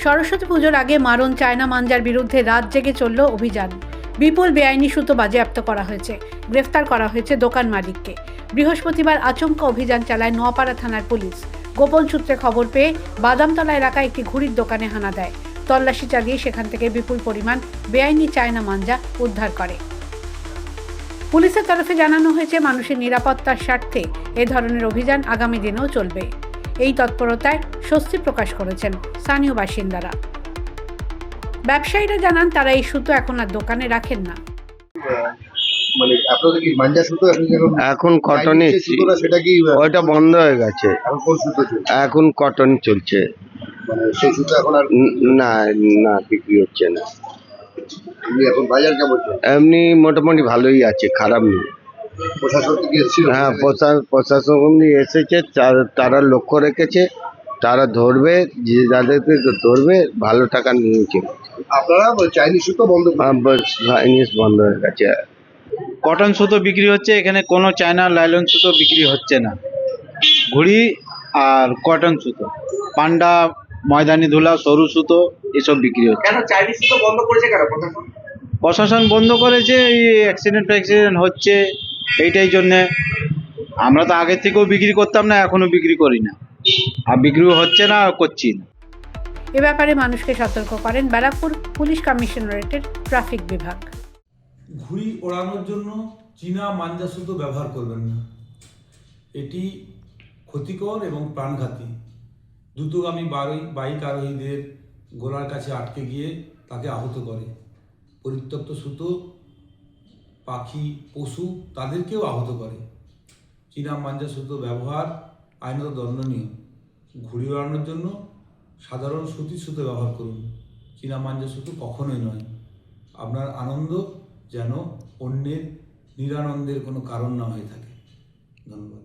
সরস্বতী পুজোর আগে মারণ চায়না মাঞ্জার বিরুদ্ধে রাত জেগে চলল অভিযান। বিপুল বেআইনি সুতো বাজেয়াপ্ত করা হয়েছে, গ্রেফতার করা হয়েছে দোকান মালিককে। বৃহস্পতিবার আচমকা অভিযান চালায় নোয়াপাড়া থানার পুলিশ। গোপন সূত্রে খবর পেয়ে বাদামতলা এলাকায় একটি ঘুড়ির দোকানে হানা দেয়। তল্লাশি চালিয়ে সেখান থেকে বিপুল পরিমাণ বেআইনি চায়না মাঞ্জা উদ্ধার করে। পুলিশের তরফে জানানো হয়েছে, মানুষের নিরাপত্তার স্বার্থে এ ধরনের অভিযান আগামী দিনেও চলবে। এই তৎপরতায় স্বস্তি প্রকাশ করেছেন স্থানীয় বাসিন্দারা। ব্যবসায়ীরা জানান, তারা এই সুতো এখন আর দোকানে রাখেন না। মানে আপনাদের কি মাঞ্জা সুতো এখন কটনই, সেটা কি ওইটা বন্ধ হয়ে গেছে। এখন কোন সুতো চলছে? এখন কটন চলছে। মানে সেই সুতো এখন আর না না বিক্রি হচ্ছে না। এখন বাজার কেমন চলছে? এমনি মোটামুটি ভালোই আছে, খারাপ নেই। প্রশাসন থেকে এসেছিল? হ্যাঁ, প্রশাসন এসেছে, তারা লক্ষ্য রেখেছে, তারা ধরবে, যে যাদেরকে ধরবে ভালো টাকা নিয়েছে। আপনারা চাইনিজ সুতো বন্ধ চাইনিজ বন্ধ হয়ে গেছে। কটন সুতো বিক্রি হচ্ছে, এখানে কোনো চায়না লাইলন সুতো বিক্রি হচ্ছে না। ঘুড়ি আর কটন সুতো, পান্ডা, ময়দানি ধুলা, সরু সুতো এসব বিক্রি হচ্ছে। কেন চাইনিজ সুতো বন্ধ করেছে কেন প্রশাসন বন্ধ করেছে, এই অ্যাক্সিডেন্ট হচ্ছে এইটাই জন্যে। আমরা তো আগে থেকেও বিক্রি করতাম না, এখনো বিক্রি করি না, আর বিক্রিও হচ্ছে না, করছি না। এ ব্যাপারে মানুষকে সতর্ক করেন ব্যারাকপুর পুলিশ কমিশনারেটের ট্রাফিক বিভাগ। ঘুড়ি ওড়ানোর জন্য চীনা মাঞ্জা সুতো ব্যবহার করবেন না। এটি ক্ষতিকর এবং প্রাণঘাতী। দ্রুতগামী বাইক আরোহীদের গোড়ার কাছে আটকে গিয়ে তাকে আহত করে। পরিত্যক্ত সুতো পাখি, পশু তাদেরকেও আহত করে। চীনা মাঞ্জা সুতো ব্যবহার আইনত দণ্ডনীয়। ঘুড়ি ওড়ানোর জন্য সাধারণ সুতির সুতো ব্যবহার করুন। চীনা মাঞ্জা সুতো কখনোই নয়। আপনার আনন্দ যেন অন্যের নিরানন্দের কোনো কারণ না হয়ে থাকে। ধন্যবাদ।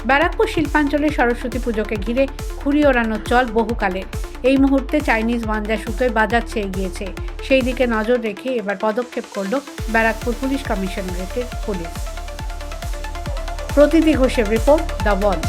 ব্যারাকপুর শিল্পাঞ্চলে সরস্বতী পুজোকে ঘিরে ঘুড়ি ওড়ানোর চল বহুকালের। এই মুহূর্তে চাইনিজ মাঞ্জা সুতোয় বাজার ছেয়ে গিয়েছে। সেই দিকে নজর রেখে এবার পদক্ষেপ করল ব্যারাকপুর পুলিশ কমিশনারেটের পুলিশ। প্রতীতি ঘোষের রিপোর্ট, দ্য ওয়াল।